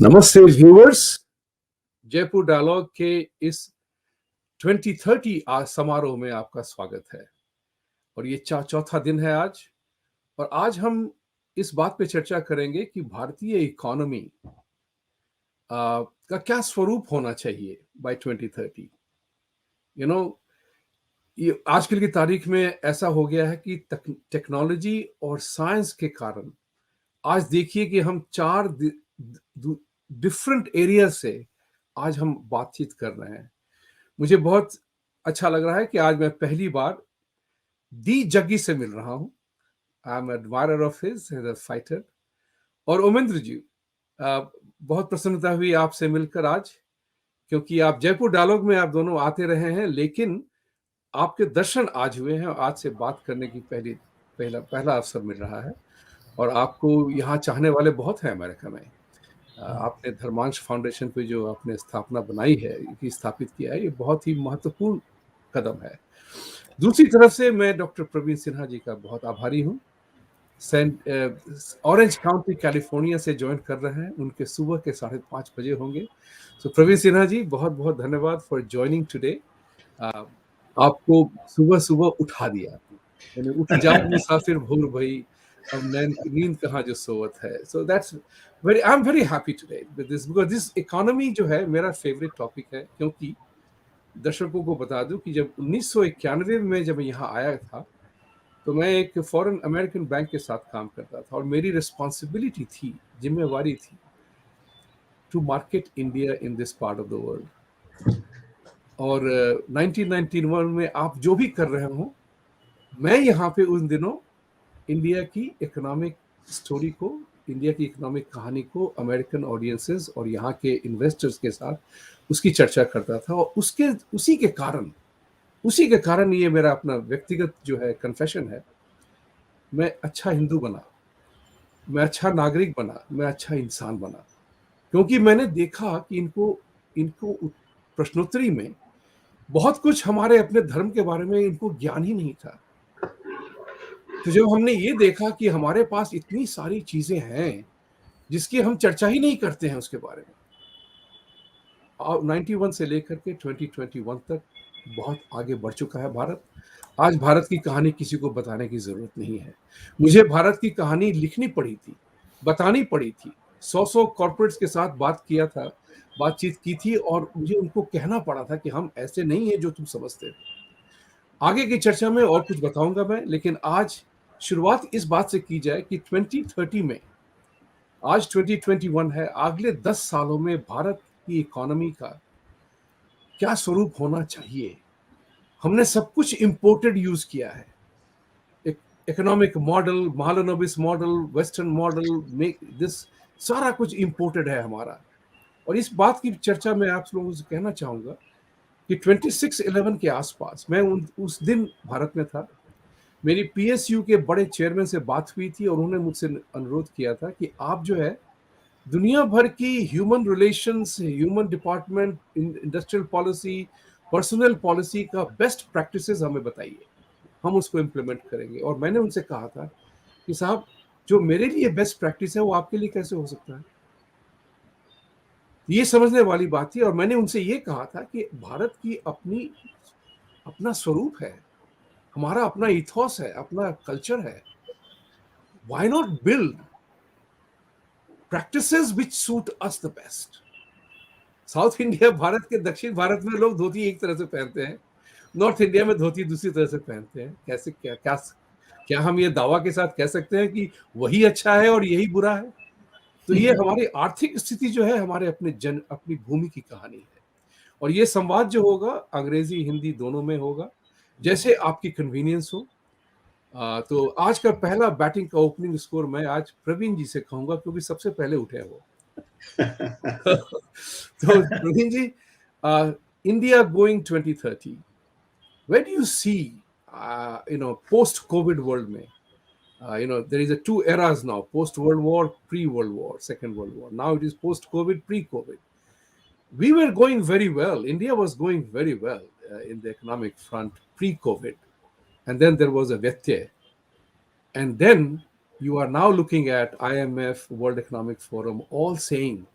नमस्ते viewers. Jaipur dialogue के इस 2030 आज समारोह में आपका स्वागत है। और ये चौथा दिन है आज। और आज हम इस बात पे चर्चा करेंगे कि भारतीय इकोनॉमी का क्या स्वरूप होना चाहिए बाय 2030। यू नो ये आजकल की तारीख में ऐसा हो गया है कि टेक्नोलॉजी और साइंस के कारण आज देखिए कि हम चार डिफरेंट एरिया से आज हम बातचीत कर रहे हैं। मुझे बहुत अच्छा लग रहा है कि आज मैं पहली बार दी जग्गी से मिल रहा हूं। I am admirer of his fighter. और उमेंद्र जी, बहुत प्रसन्नता हुई आपसे मिलकर आज, क्योंकि आप जयपुर डायलॉग में आप दोनों आते रहे हैं, लेकिन आपके दर्शन आज हुए हैं और आज से बात करने की पहला अवसर मिल रहा है। और आपको यहाँ चाहने वाले बहुत हैं अमेरिका में। आपने धर्मांश फाउंडेशन पे जो आपने स्थापना बनाई है, कि स्थापित किया है, ये बहुत ही महत्वपूर्ण कदम है। दूसरी तरफ से मैं डॉक्टर प्रवीण सिन्हा जी का बहुत आभारी हूँ। ऑरेंज काउंटी कैलिफोर्निया से ज्वाइन कर रहे हैं। उनके सुबह के 5:30 बजे होंगे। सो प्रवीण सिन्हा जी, बहुत बहुत धन्यवाद फॉर ज्वाइनिंग टुडे। आपको सुबह सुबह उठा दिया, यानी उठ जाग मुसाफिर भोर भई, अब नींद कहाँ जो सोवत है। So that's very, I am very happy today with this, because this economy जो है मेरा फेवरेट टॉपिक है। क्योंकि दर्शकों को बता दूं कि जब 1991 में जब यहाँ आया था, तो मैं एक फॉरेन अमेरिकन बैंक के साथ काम करता था और मेरी रिस्पॉन्सिबिलिटी थी, जिम्मेवारी थी, to market India in this part of the world. और 1991 में आप जो भी कर रहे हो, मैं यहाँ पे उन दिनों इंडिया की इकोनॉमिक स्टोरी को, इंडिया की इकोनॉमिक कहानी को अमेरिकन ऑडियंसेस और यहाँ के इन्वेस्टर्स के साथ उसकी चर्चा करता था। और उसी के कारण ये मेरा अपना व्यक्तिगत जो है कन्फेशन है, मैं अच्छा हिंदू बना, मैं अच्छा नागरिक बना, मैं अच्छा इंसान बना। क्योंकि मैंने देखा कि इनको प्रश्नोत्तरी में बहुत कुछ हमारे अपने धर्म के बारे में इनको ज्ञान ही नहीं था। तो जब हमने ये देखा कि हमारे पास इतनी सारी चीजें हैं जिसकी हम चर्चा ही नहीं करते हैं उसके बारे में, और 91 से लेकर के 2021 तक बहुत आगे बढ़ चुका है भारत। आज भारत की कहानी किसी को बताने की जरूरत नहीं है। मुझे भारत की कहानी लिखनी पड़ी थी, बतानी पड़ी थी। 100 कॉर्पोरेट्स के साथ बातचीत की थी और मुझे उनको कहना पड़ा था कि हम ऐसे नहीं है जो तुम समझते हो। आगे की चर्चा में और कुछ बताऊंगा मैं, लेकिन आज शुरुआत इस बात से की जाए कि 2030 में, आज 2021 है, अगले 10 सालों में भारत की इकोनॉमी का क्या स्वरूप होना चाहिए। हमने सब कुछ इंपोर्टेड यूज किया है। Economic model, Mahalanobis model, western model, make this, सारा कुछ इंपोर्टेड है हमारा। और इस बात की चर्चा में आप लोगों से कहना चाहूंगा कि 26/11 के आसपास मैं उस दिन भारत में था। मेरी पीएसयू के बड़े चेयरमैन से बात हुई थी और उन्होंने मुझसे अनुरोध किया था कि आप जो है दुनिया भर की human relations, human department, industrial policy, personal policy का बेस्ट प्रैक्टिसेस हमें बताइए, हम उसको इम्प्लीमेंट करेंगे। और मैंने उनसे कहा था कि साहब, जो मेरे लिए बेस्ट प्रैक्टिस है वो आपके लिए कैसे हो सकता है। ये समझने वाली बात थी। और मैंने उनसे ये कहा था कि भारत की अपना स्वरूप है, हमारा अपना इथोस है, अपना कल्चर है। Why not build practices which suit us the best. South India, Bharat के दक्षिण भारत में लोग धोती एक तरह से पहनते हैं, नॉर्थ इंडिया में धोती दूसरी तरह से पहनते हैं। कैसे, क्या क्या क्या हम ये दावा के साथ कह सकते हैं कि वही अच्छा है और यही बुरा है? तो ये हमारी आर्थिक स्थिति जो है, हमारे अपनी भूमि की कहानी है। और ये संवाद जो होगा अंग्रेजी हिंदी दोनों में होगा, जैसे आपकी कन्वीनियंस हो। तो आज का पहला बैटिंग का ओपनिंग स्कोर मैं आज प्रवीण जी से कहूंगा, क्योंकि सबसे पहले उठे हैं वो। तो प्रवीण जी, India going 2030, where do you see post COVID world में, there is a two eras now: post World War, pre World War, second World War. Now it is post COVID, pre COVID. We were going very well, India was going very well in the economic front pre COVID, and then there was a Vyatyay. And then you are now looking at IMF, World Economic Forum, all saying